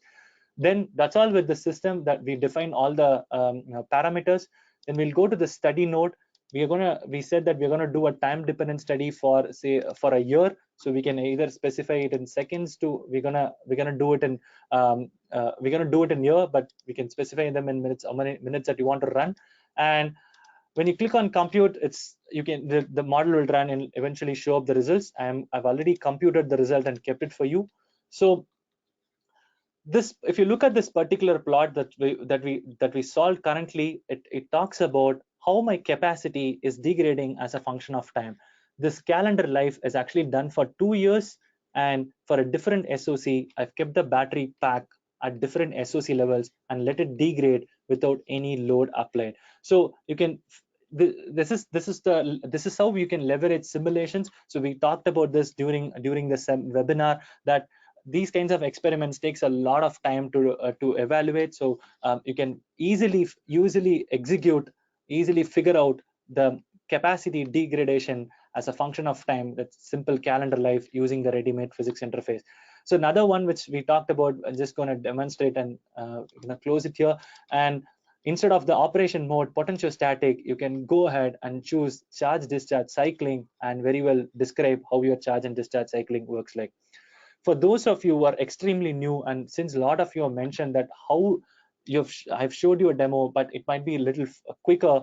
Then that's all with the system, that we define all the parameters. Then we'll go to the study node. We said that we're going to do a time dependent study for say for a year. So we can either specify it in seconds to we're gonna do it in year, but we can specify them in minutes, how many minutes that you want to run. And when you click on compute, the model will run and eventually show up the results. I've already computed the result and kept it for you. So this, if you look at this particular plot that we solved currently, it talks about how my capacity is degrading as a function of time. This calendar life is actually done for 2 years, and for a different SOC, I've kept the battery pack at different SOC levels and let it degrade without any load applied. So you can this is how you can leverage simulations. So we talked about this during this webinar, that these kinds of experiments takes a lot of time to evaluate. So you can easily figure out the capacity degradation as a function of time, that's simple calendar life using the ready-made physics interface. So another one which we talked about, I'm just going to demonstrate and close it here. And instead of the operation mode potentiostatic, you can go ahead and choose charge discharge cycling and very well describe how your charge and discharge cycling works like. For those of you who are extremely new, and since a lot of you have mentioned that how I've showed you a demo, but it might be a little quicker,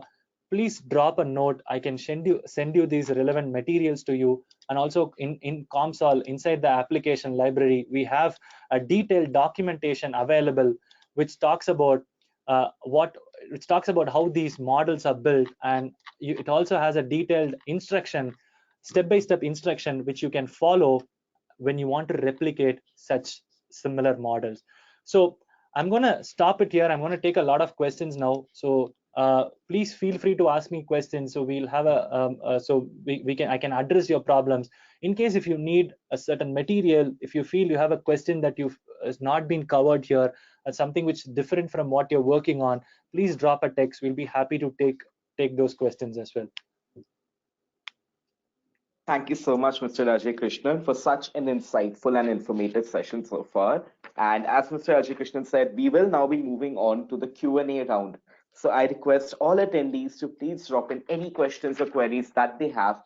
please drop a note. I can send you these relevant materials to you. And also in COMSOL, inside the application library, we have a detailed documentation available which talks about how these models are built, and it also has a detailed instruction, step-by-step instruction, which you can follow when you want to replicate such similar models. So I'm going to stop it here. I'm going to take a lot of questions now. So please feel free to ask me questions. So we'll have I can address your problems. In case if you need a certain material, if you feel you have a question that has not been covered here, something which is different from what you're working on, please drop a text. We'll be happy to take those questions as well. Thank you so much, Mr. Ajay Krishnan, for such an insightful and informative session so far. And as Mr. Ajay Krishnan said, we will now be moving on to the Q&A round. So I request all attendees to please drop in any questions or queries that they have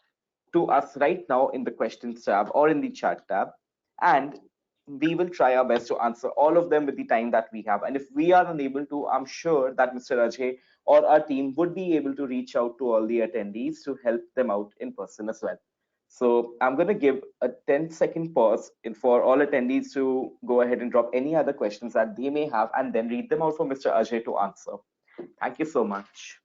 to us right now in the questions tab or in the chat tab. And we will try our best to answer all of them with the time that we have. And if we are unable to, I'm sure that Mr. Ajay or our team would be able to reach out to all the attendees to help them out in person as well. So I'm going to give a 10-second pause for all attendees to go ahead and drop any other questions that they may have and then read them out for Mr. Ajay to answer. Thank you so much.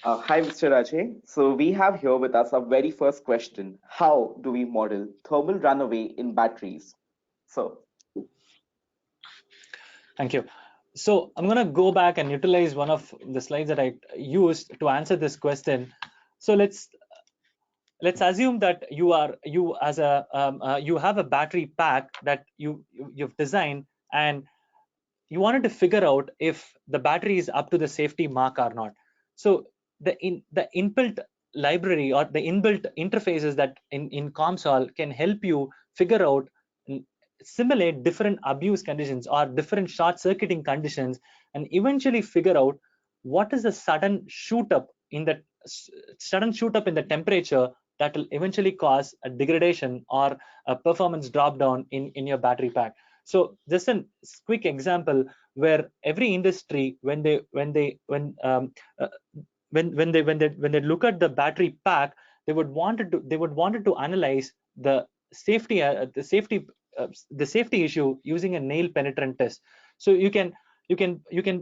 Hi, Mr. Ajay. So we have here with us our very first question. How do we model thermal runaway in batteries? So, Thank you. So I'm going to go back and utilize one of the slides that I used to answer this question. So let's assume that you have a battery pack that you've designed, and you wanted to figure out if the battery is up to the safety mark or not. So the inbuilt library or the inbuilt interfaces that in COMSOL can help you figure out, simulate different abuse conditions or different short circuiting conditions, and eventually figure out what is the sudden shoot up in the temperature that will eventually cause a degradation or a performance drop down in your battery pack. So just a quick example where every industry, when they look at the battery pack, they would wanted to analyze the safety issue using a nail penetrant test. So you can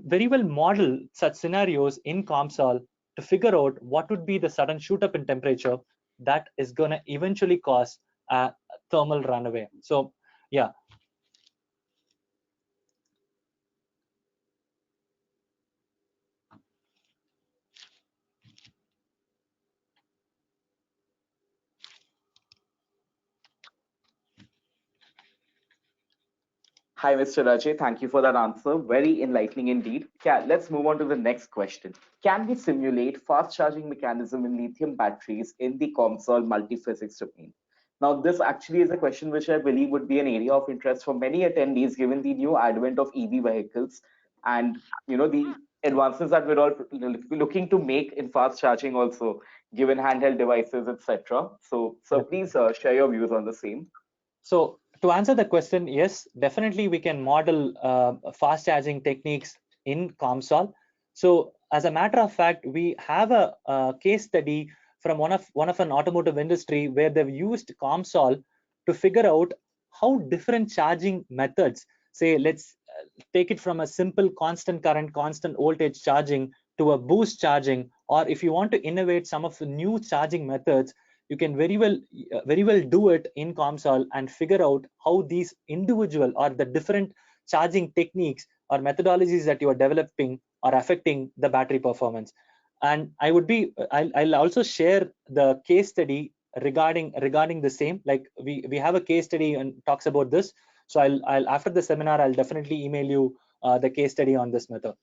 very well model such scenarios in COMSOL to figure out what would be the sudden shoot up in temperature that is going to eventually cause a thermal runaway. So yeah. hi, Mr. Ajay. Thank you for that answer. Very enlightening indeed. Let's move on to the next question. Can we simulate fast charging mechanism in lithium batteries in the COMSOL multiphysics domain? Now, this actually is a question which I believe would be an area of interest for many attendees, given the new advent of EV vehicles and the advances that we're all looking to make in fast charging, also given handheld devices, etc. So please share your views on the same. So to answer the question, yes, definitely we can model fast charging techniques in COMSOL. So as a matter of fact, we have a case study from one of an automotive industry where they've used COMSOL to figure out how different charging methods, say let's take it from a simple constant current, constant voltage charging to a boost charging, or if you want to innovate some of the new charging methods, you can very well do it in COMSOL and figure out how these individual or the different charging techniques or methodologies that you are developing are affecting the battery performance. And I'll also share the case study regarding the same. Like we have a case study and talks about this. So I'll after the seminar, I'll definitely email you the case study on this method.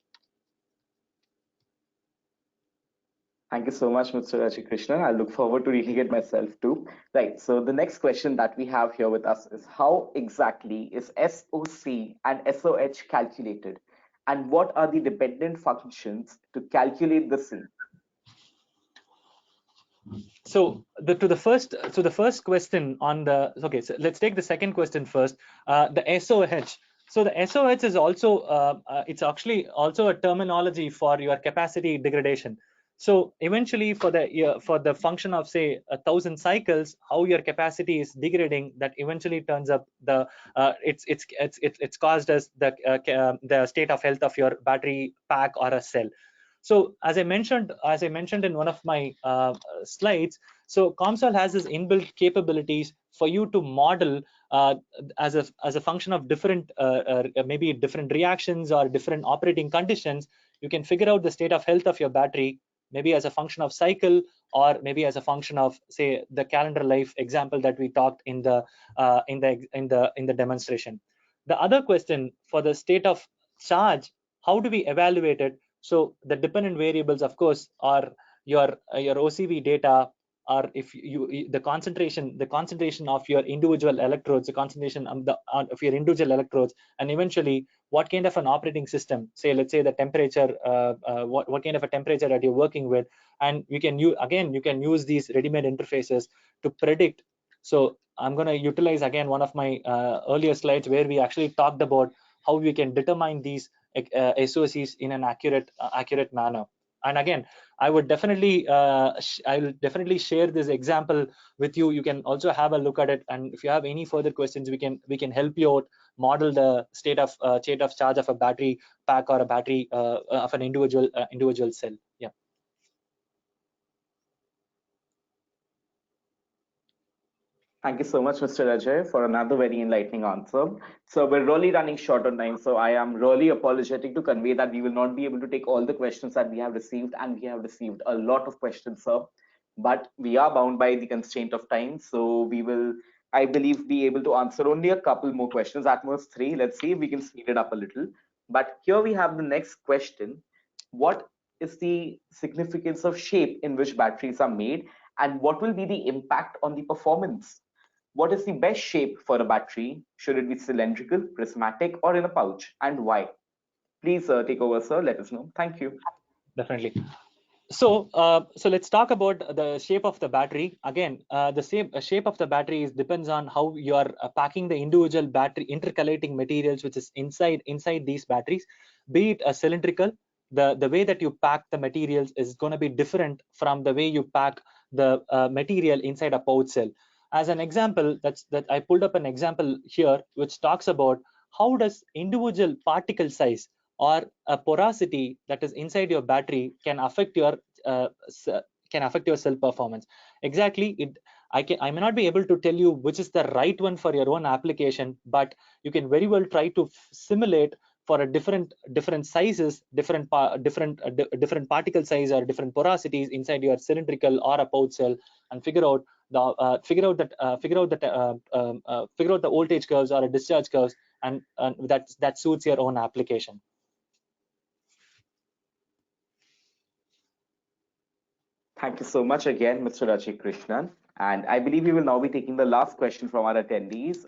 Thank you so much, Mr. Raji Krishnan. I look forward to reading it myself too. Right. So the next question that we have here with us is, how exactly is SOC and SOH calculated, and what are the dependent functions to calculate the same? So the first question on the, okay, so let's take the second question first. The SOH. So the SOH is also it's actually also a terminology for your capacity degradation. So eventually for the function of say 1,000 cycles, how your capacity is degrading, that eventually turns up the it's caused as the state of health of your battery pack or a cell. So as I mentioned in one of my slides, so COMSOL has this inbuilt capabilities for you to model as a function of different maybe different reactions or different operating conditions. You can figure out the state of health of your battery, maybe as a function of cycle, or maybe as a function of say the calendar life example that we talked in the demonstration. The other question for the state of charge, how do we evaluate it? So the dependent variables, of course, are your OCV data, or if the concentration of your individual electrodes, the concentration of your individual electrodes, and eventually what kind of an operating system, say let's say the temperature, what kind of a temperature that you're working with, and you can use these ready-made interfaces to predict. So I'm going to utilize again one of my earlier slides where we actually talked about how we can determine these SOCs in an accurate manner. And again, I will definitely share this example with you. You can also have a look at it, and if you have any further questions, we can help you out model the state of charge of a battery pack or a battery of an individual cell. Yeah. Thank you so much, Mr. Ajay, for another very enlightening answer. So we're really running short on time, so I am really apologetic to convey that we will not be able to take all the questions that we have received, and we have received a lot of questions, sir. But we are bound by the constraint of time, so we will, I believe, be able to answer only a couple more questions, at most three. Let's see if we can speed it up a little. But here we have the next question. What is the significance of shape in which batteries are made, and what will be the impact on the performance? What is the best shape for a battery? Should it be cylindrical, prismatic, or in a pouch, and why? Please take over, sir. Let us know. Thank you. Definitely. So let's talk about the shape of the battery. Again, the same shape of the battery depends on how you are packing the individual battery intercalating materials which is inside these batteries. Be it a cylindrical, the way that you pack the materials is going to be different from the way you pack the material inside a pouch cell. As an example, that I pulled up an example here which talks about how does individual particle size or a porosity that is inside your battery can affect your cell performance. Exactly, I may not be able to tell you which is the right one for your own application, but you can very well try to simulate for a different sizes, different particle size or different porosities inside your cylindrical or a pouch cell, and figure out the voltage curves or a discharge curves, and that suits your own application. Thank you so much again, Mr. Raji Krishnan. And I believe we will now be taking the last question from our attendees,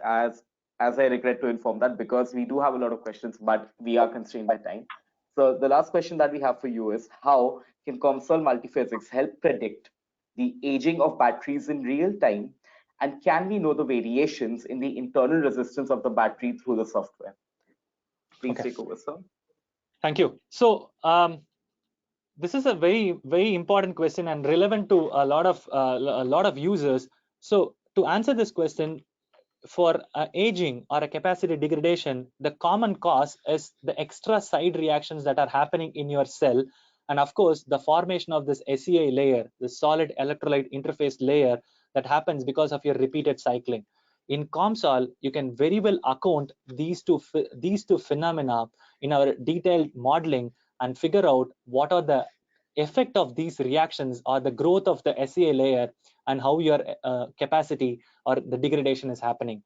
as I regret to inform that, because we do have a lot of questions, but we are constrained by time. So the last question that we have for you is, how can COMSOL Multiphysics help predict the aging of batteries in real time? And can we know the variations in the internal resistance of the battery through the software? Please take over, sir. Thank you. So this is a very important question and relevant to a lot of users. So to answer this question, for aging or a capacity degradation, the common cause is the extra side reactions that are happening in your cell, and of course the formation of this SEI layer, the solid electrolyte interface layer, that happens because of your repeated cycling. In COMSOL, you can very well account these two phenomena in our detailed modeling and figure out what are the effect of these reactions or the growth of the SEA layer and how your capacity or the degradation is happening.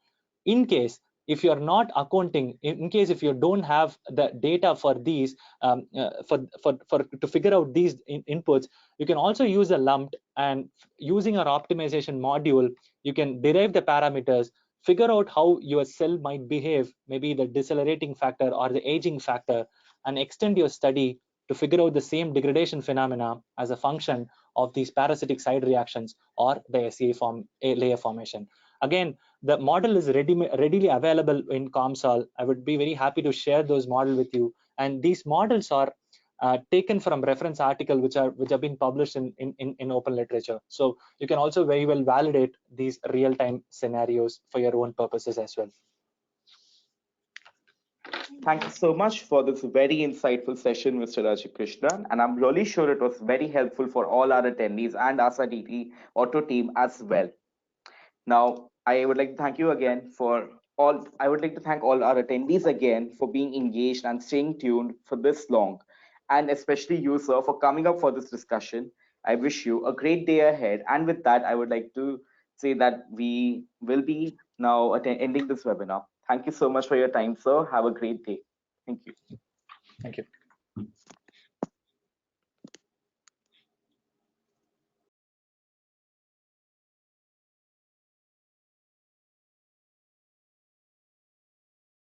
In case if you're not accounting, in case if you don't have the data for these, for to figure out these inputs, you can also use a lumped, and using our optimization module, you can derive the parameters, figure out how your cell might behave, maybe the decelerating factor or the aging factor, and extend your study to figure out the same degradation phenomena as a function of these parasitic side reactions or the layer formation. Again, the model is readily available in COMSOL. I would be very happy to share those models with you. And these models are taken from reference article which have been published in open literature. So you can also very well validate these real-time scenarios for your own purposes as well. Thank you so much for this very insightful session, Mr. Rajiv Krishnan. And I'm really sure it was very helpful for all our attendees and ASA DT Auto team as well. Now, I would like to thank you again for all. I would like to thank all our attendees again for being engaged and staying tuned for this long, and especially you, sir, for coming up for this discussion. I wish you a great day ahead. And with that, I would like to say that we will be now ending this webinar. Thank you so much for your time, sir. Have a great day. Thank you. Thank you.